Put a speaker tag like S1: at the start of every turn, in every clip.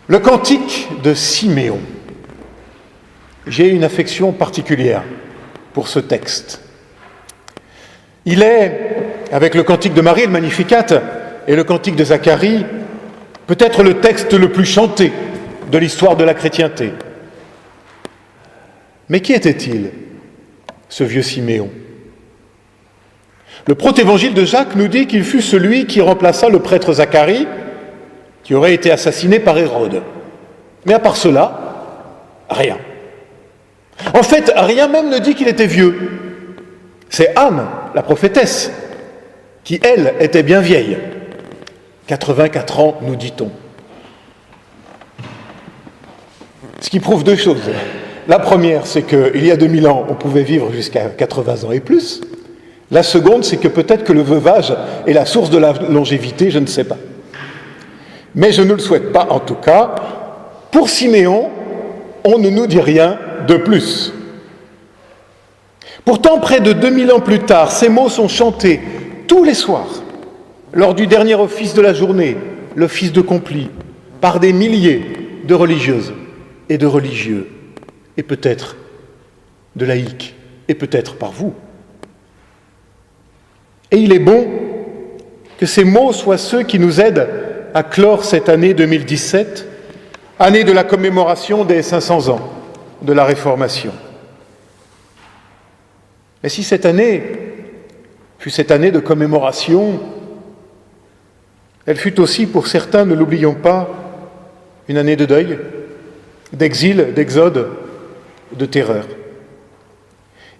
S1: Le cantique de Siméon. J'ai une affection particulière pour ce texte. Il est, avec le cantique de Marie, le Magnificat, et le cantique de Zacharie, peut-être le texte le plus chanté de l'histoire de la chrétienté. Mais qui était-il, ce vieux Siméon ? Le protévangile de Jacques nous dit qu'il fut celui qui remplaça le prêtre Zacharie, qui aurait été assassiné par Hérode. Mais à part cela, rien. En fait, rien même ne dit qu'il était vieux. C'est Anne, la prophétesse, qui, elle, était bien vieille. 84 ans, nous dit-on. Ce qui prouve deux choses. La première, c'est qu'il y a 2000 ans, on pouvait vivre jusqu'à 80 ans et plus. La seconde, c'est que peut-être que le veuvage est la source de la longévité, je ne sais pas. Mais je ne le souhaite pas, en tout cas. Pour Siméon, on ne nous dit rien de plus. Pourtant, près de 2000 ans plus tard, ces mots sont chantés tous les soirs, lors du dernier office de la journée, l'office de Complis, par des milliers de religieuses et de religieux, et peut-être de laïcs, et peut-être par vous. Et il est bon que ces mots soient ceux qui nous aident à clore cette année 2017, année de la commémoration des 500 ans de la Réformation. Mais si cette année fut cette année de commémoration, elle fut aussi pour certains, ne l'oublions pas, une année de deuil, d'exil, d'exode, de terreur.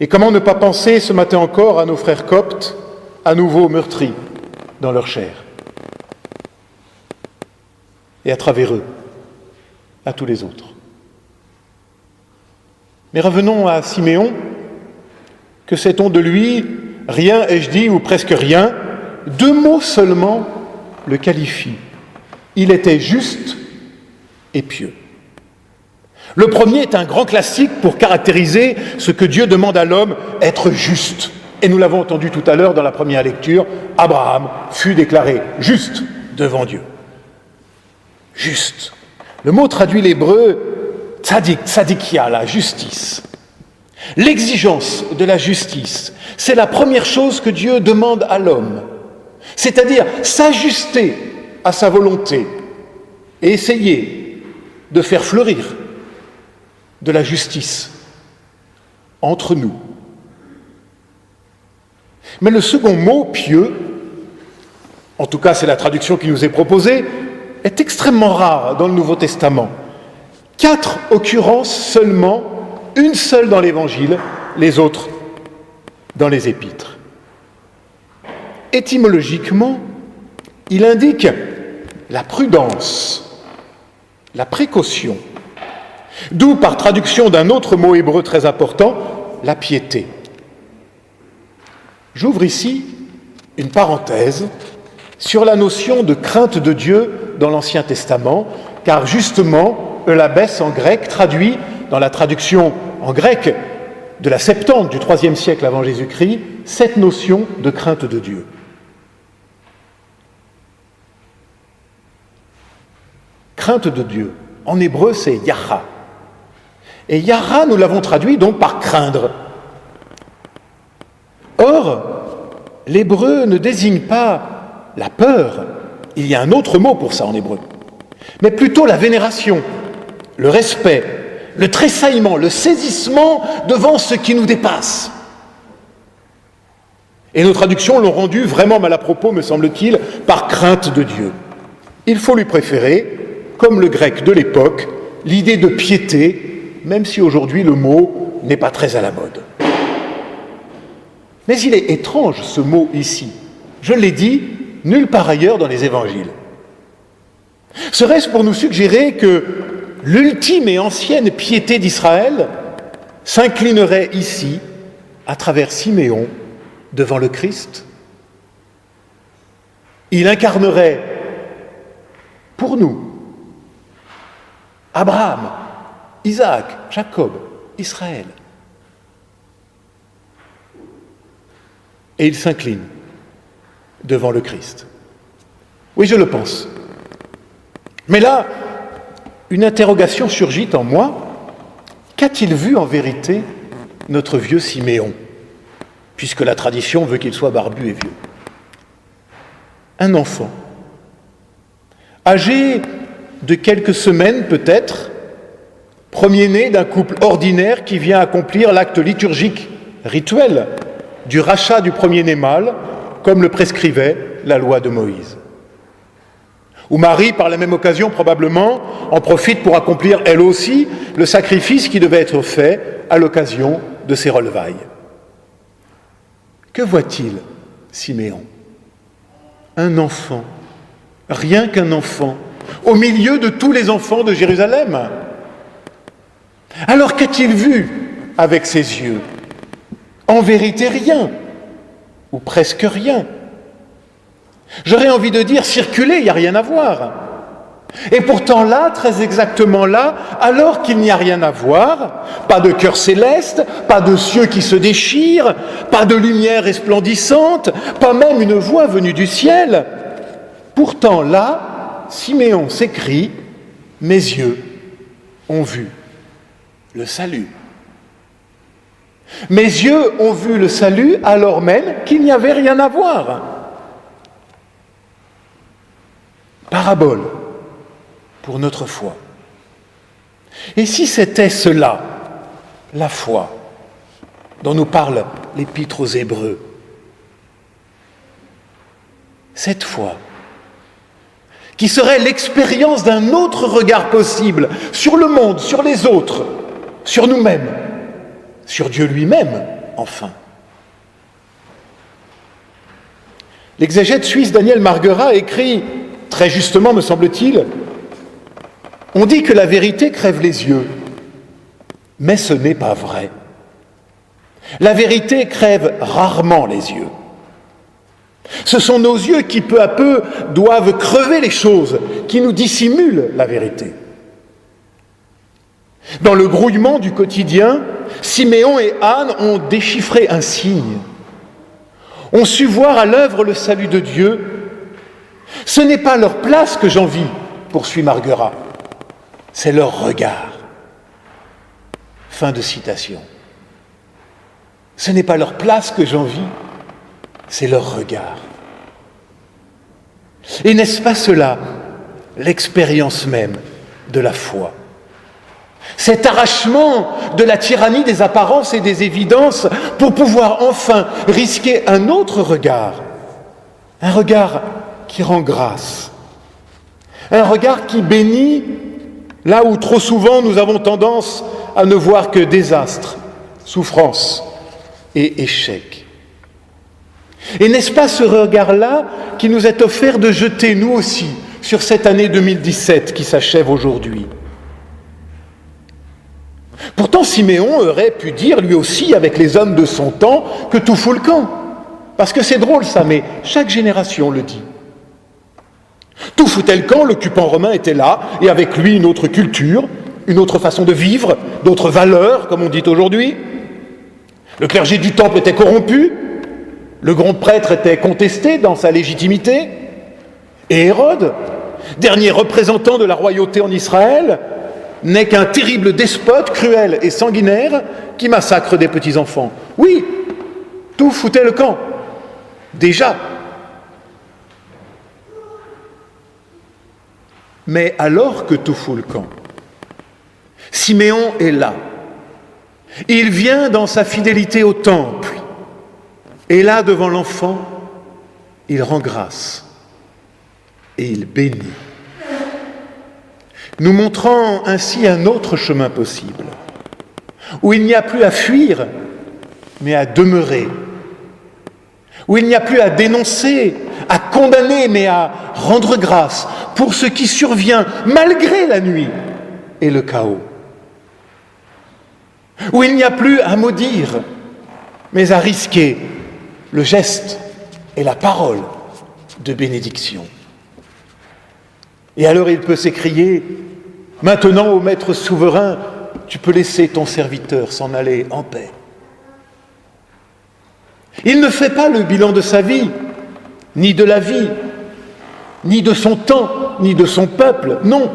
S1: Et comment ne pas penser ce matin encore à nos frères coptes, à nouveau meurtris dans leur chair, et à travers eux, à tous les autres. Mais revenons à Siméon. Que sait-on de lui ? Rien, ai-je dit, ou presque rien. 2 mots seulement le qualifient. Il était juste et pieux. Le premier est un grand classique pour caractériser ce que Dieu demande à l'homme, être juste. Et nous l'avons entendu tout à l'heure dans la première lecture, Abraham fut déclaré juste devant Dieu. Juste. Le mot traduit l'hébreu tzadik, tzadikia, la justice. L'exigence de la justice, c'est la première chose que Dieu demande à l'homme, c'est-à-dire s'ajuster à sa volonté et essayer de faire fleurir de la justice entre nous. Mais le second mot, pieux, en tout cas c'est la traduction qui nous est proposée, est extrêmement rare dans le Nouveau Testament. 4 occurrences seulement, une seule dans l'Évangile, les autres dans les Épîtres. Étymologiquement, il indique la prudence, la précaution, d'où, par traduction d'un autre mot hébreu très important, la piété. J'ouvre ici une parenthèse sur la notion de crainte de Dieu dans l'Ancien Testament, car justement, eulabès en grec traduit, dans la traduction en grec de la Septante du IIIe siècle avant Jésus-Christ, cette notion de crainte de Dieu. Crainte de Dieu, en hébreu c'est yara. Et yara, nous l'avons traduit donc par craindre. Or, l'hébreu ne désigne pas la peur, il y a un autre mot pour ça en hébreu, mais plutôt la vénération, le respect, le tressaillement, le saisissement devant ce qui nous dépasse. Et nos traductions l'ont rendu vraiment mal à propos, me semble-t-il, par crainte de Dieu. Il faut lui préférer, comme le grec de l'époque, l'idée de piété, même si aujourd'hui le mot n'est pas très à la mode. Mais il est étrange ce mot ici. Je l'ai dit, nulle part ailleurs dans les évangiles. Serait-ce pour nous suggérer que l'ultime et ancienne piété d'Israël s'inclinerait ici, à travers Siméon, devant le Christ ? Il incarnerait pour nous Abraham, Isaac, Jacob, Israël. Et il s'incline devant le Christ. Oui, je le pense. Mais là, une interrogation surgit en moi. Qu'a-t-il vu en vérité notre vieux Siméon, puisque la tradition veut qu'il soit barbu et vieux? Un enfant, âgé de quelques semaines peut-être, premier-né d'un couple ordinaire qui vient accomplir l'acte liturgique rituel du rachat du premier-né mâle, comme le prescrivait la loi de Moïse. Où Marie, par la même occasion probablement, en profite pour accomplir elle aussi le sacrifice qui devait être fait à l'occasion de ses relevailles. Que voit-il, Siméon? Un enfant, rien qu'un enfant, au milieu de tous les enfants de Jérusalem. Alors qu'a-t-il vu avec ses yeux? En vérité rien, ou presque rien. J'aurais envie de dire circuler, il n'y a rien à voir. Et pourtant là, très exactement là, alors qu'il n'y a rien à voir, pas de cœur céleste, pas de cieux qui se déchirent, pas de lumière resplendissante, pas même une voix venue du ciel. Pourtant là, Siméon s'écrie « Mes yeux ont vu le salut ». Mes yeux ont vu le salut alors même qu'il n'y avait rien à voir. Parabole pour notre foi. Et si c'était cela, la foi, dont nous parle l'Épître aux Hébreux, cette foi, qui serait l'expérience d'un autre regard possible sur le monde, sur les autres, sur nous-mêmes, sur Dieu lui-même, enfin. L'exégète suisse Daniel Marguerat écrit, très justement me semble-t-il, « On dit que la vérité crève les yeux, mais ce n'est pas vrai. La vérité crève rarement les yeux. Ce sont nos yeux qui, peu à peu, doivent crever les choses, qui nous dissimulent la vérité. » Dans le brouillement du quotidien, Siméon et Anne ont déchiffré un signe, ont su voir à l'œuvre le salut de Dieu. Ce n'est pas leur place que j'envie, poursuit Marguerat, c'est leur regard. Fin de citation. Ce n'est pas leur place que j'envie, c'est leur regard. Et n'est-ce pas cela, l'expérience même de la foi? Cet arrachement de la tyrannie des apparences et des évidences pour pouvoir enfin risquer un autre regard, un regard qui rend grâce, un regard qui bénit là où trop souvent nous avons tendance à ne voir que désastre, souffrance et échec. Et n'est-ce pas ce regard-là qui nous est offert de jeter, nous aussi, sur cette année 2017 qui s'achève aujourd'hui? Pourtant, Siméon aurait pu dire, lui aussi, avec les hommes de son temps, que tout fout le camp. Parce que c'est drôle ça, mais chaque génération le dit. Tout foutait le camp, l'occupant romain était là, et avec lui une autre culture, une autre façon de vivre, d'autres valeurs, comme on dit aujourd'hui. Le clergé du temple était corrompu, le grand prêtre était contesté dans sa légitimité, et Hérode, dernier représentant de la royauté en Israël, n'est qu'un terrible despote, cruel et sanguinaire, qui massacre des petits-enfants. Oui, tout foutait le camp. Déjà. Mais alors que tout fout le camp, Siméon est là. Il vient dans sa fidélité au temple. Et là, devant l'enfant, il rend grâce. Et il bénit. Nous montrant ainsi un autre chemin possible, où il n'y a plus à fuir, mais à demeurer, où il n'y a plus à dénoncer, à condamner, mais à rendre grâce pour ce qui survient malgré la nuit et le chaos, où il n'y a plus à maudire, mais à risquer le geste et la parole de bénédiction. Et alors il peut s'écrier « Maintenant, ô maître souverain, tu peux laisser ton serviteur s'en aller en paix. » Il ne fait pas le bilan de sa vie, ni de la vie, ni de son temps, ni de son peuple, non.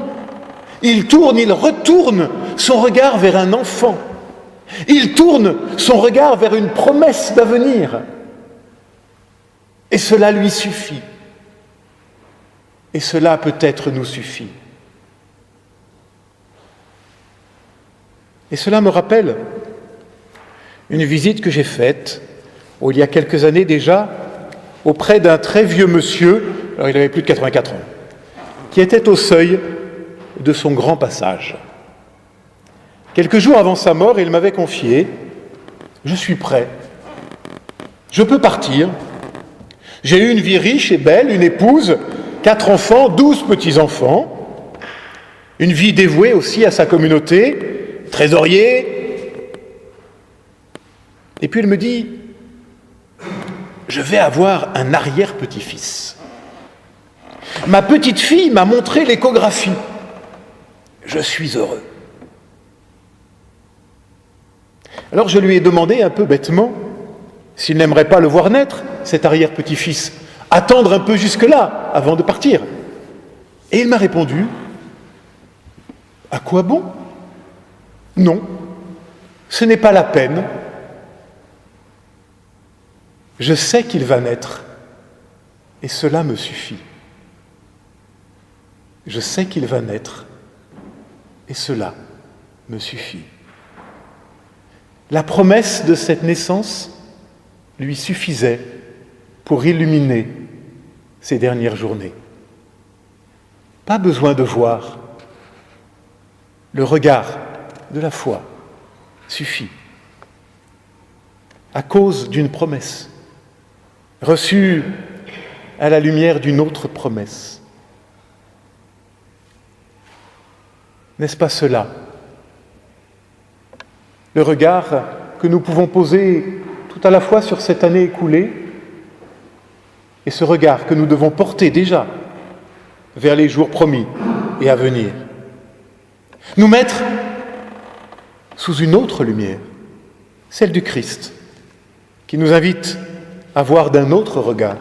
S1: Il retourne son regard vers un enfant. Il tourne son regard vers une promesse d'avenir. Et cela lui suffit. Et cela peut-être nous suffit. Et cela me rappelle une visite que j'ai faite, il y a quelques années déjà, auprès d'un très vieux monsieur, alors il avait plus de 84 ans, qui était au seuil de son grand passage. Quelques jours avant sa mort, il m'avait confié « Je suis prêt, je peux partir. J'ai eu une vie riche et belle, une épouse, 4 enfants, 12 petits-enfants, une vie dévouée aussi à sa communauté, trésorier. » Et puis il me dit « Je vais avoir un arrière-petit-fils. Ma petite fille m'a montré l'échographie. Je suis heureux. » Alors je lui ai demandé un peu bêtement s'il n'aimerait pas le voir naître, cet arrière-petit-fils, attendre un peu jusque-là avant de partir. Et il m'a répondu « À quoi bon ? Non, ce n'est pas la peine. Je sais qu'il va naître et cela me suffit. Je sais qu'il va naître et cela me suffit. » La promesse de cette naissance lui suffisait pour illuminer ses dernières journées. Pas besoin de voir. Le regard de la foi suffit. À cause d'une promesse, reçue à la lumière d'une autre promesse. N'est-ce pas cela ? Le regard que nous pouvons poser tout à la fois sur cette année écoulée et ce regard que nous devons porter déjà vers les jours promis et à venir. Nous mettre sous une autre lumière, celle du Christ, qui nous invite à voir d'un autre regard,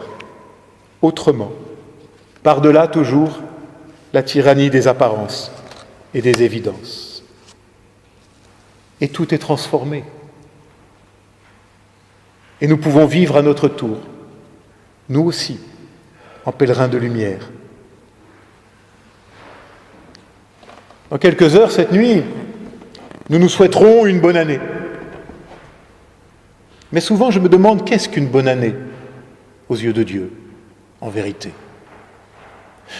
S1: autrement, par-delà toujours la tyrannie des apparences et des évidences. Et tout est transformé. Et nous pouvons vivre à notre tour, nous aussi, en pèlerins de lumière. Dans quelques heures, cette nuit, nous nous souhaiterons une bonne année. Mais souvent, je me demande qu'est-ce qu'une bonne année aux yeux de Dieu, en vérité.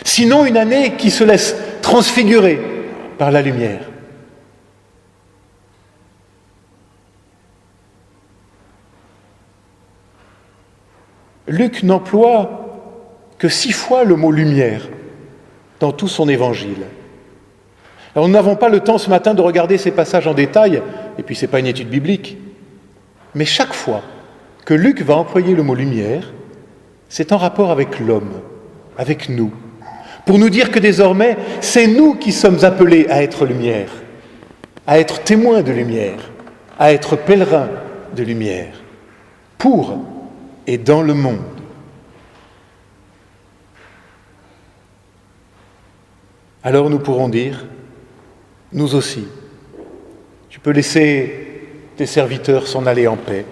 S1: Sinon, une année qui se laisse transfigurer par la lumière. Luc n'emploie que 6 fois le mot « lumière » dans tout son évangile. Alors nous n'avons pas le temps ce matin de regarder ces passages en détail, et puis ce n'est pas une étude biblique, mais chaque fois que Luc va employer le mot « lumière », c'est en rapport avec l'homme, avec nous, pour nous dire que désormais, c'est nous qui sommes appelés à être lumière, à être témoins de lumière, à être pèlerins de lumière, pour et dans le monde. Alors nous pourrons dire, nous aussi, tu peux laisser tes serviteurs s'en aller en paix,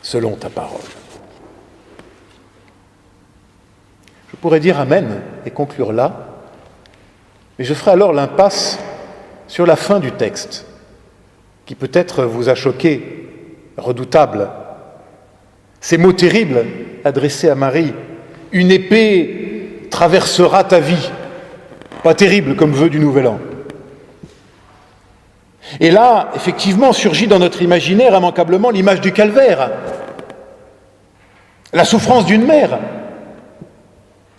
S1: selon ta parole. Je pourrais dire Amen et conclure là, mais je ferai alors l'impasse sur la fin du texte, qui peut-être vous a choqué, redoutable. Ces mots terribles adressés à Marie, « Une épée traversera ta vie », pas terrible comme vœu du Nouvel An. Et là, effectivement, surgit dans notre imaginaire immanquablement l'image du calvaire, la souffrance d'une mère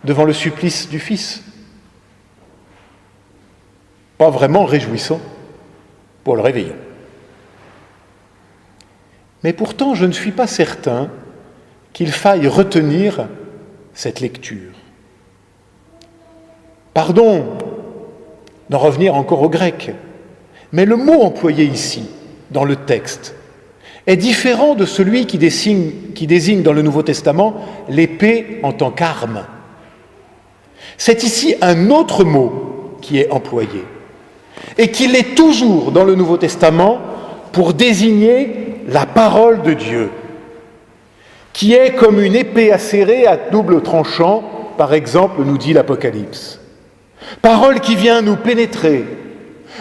S1: devant le supplice du Fils. Pas vraiment réjouissant pour le réveillon. Mais pourtant, je ne suis pas certain qu'il faille retenir cette lecture. Pardon d'en revenir encore au grec, mais le mot employé ici, dans le texte, est différent de celui qui désigne dans le Nouveau Testament l'épée en tant qu'arme. C'est ici un autre mot qui est employé, et qu'il est toujours dans le Nouveau Testament pour désigner la parole de Dieu, qui est comme une épée acérée à double tranchant, par exemple, nous dit l'Apocalypse. Parole qui vient nous pénétrer,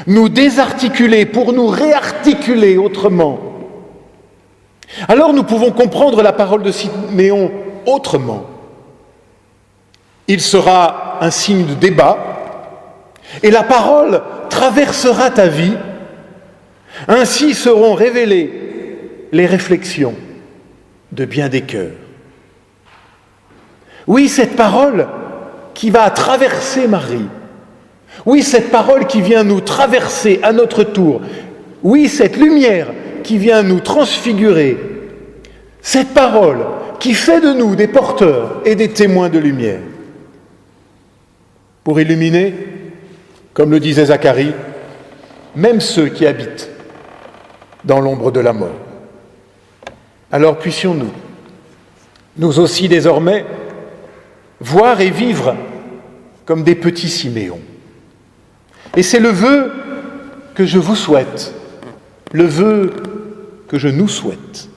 S1: nous désarticuler pour nous réarticuler autrement. Alors nous pouvons comprendre la parole de Siméon autrement. Il sera un signe de débat, et la parole traversera ta vie. Ainsi seront révélées les réflexions de bien des cœurs. Oui, cette parole qui va traverser Marie. Oui, cette parole qui vient nous traverser à notre tour. Oui, cette lumière qui vient nous transfigurer. Cette parole qui fait de nous des porteurs et des témoins de lumière. Pour illuminer, comme le disait Zacharie, même ceux qui habitent dans l'ombre de la mort. Alors puissions-nous, nous aussi désormais, voir et vivre comme des petits Siméons. Et c'est le vœu que je vous souhaite, le vœu que je nous souhaite.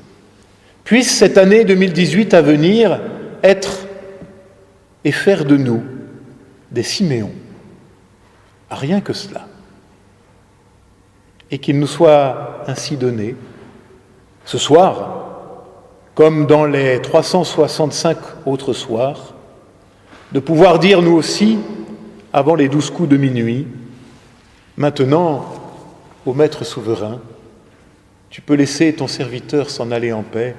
S1: Puisse cette année 2018 à venir être et faire de nous des Siméons. Rien que cela. Et qu'il nous soit ainsi donné, ce soir, comme dans les 365 autres soirs, de pouvoir dire nous aussi, avant les 12 coups de minuit, maintenant, ô Maître souverain, tu peux laisser ton serviteur s'en aller en paix,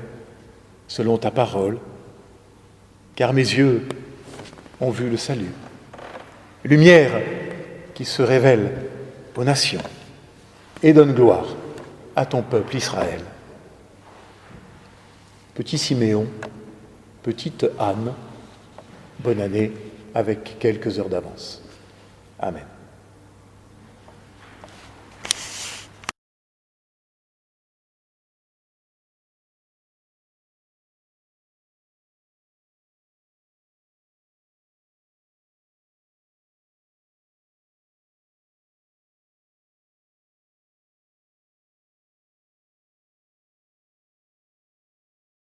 S1: selon ta parole, car mes yeux ont vu le salut. Lumière qui se révèle aux nations et donne gloire à ton peuple Israël. Petit Siméon, petite Anne, bonne année avec quelques heures d'avance. Amen.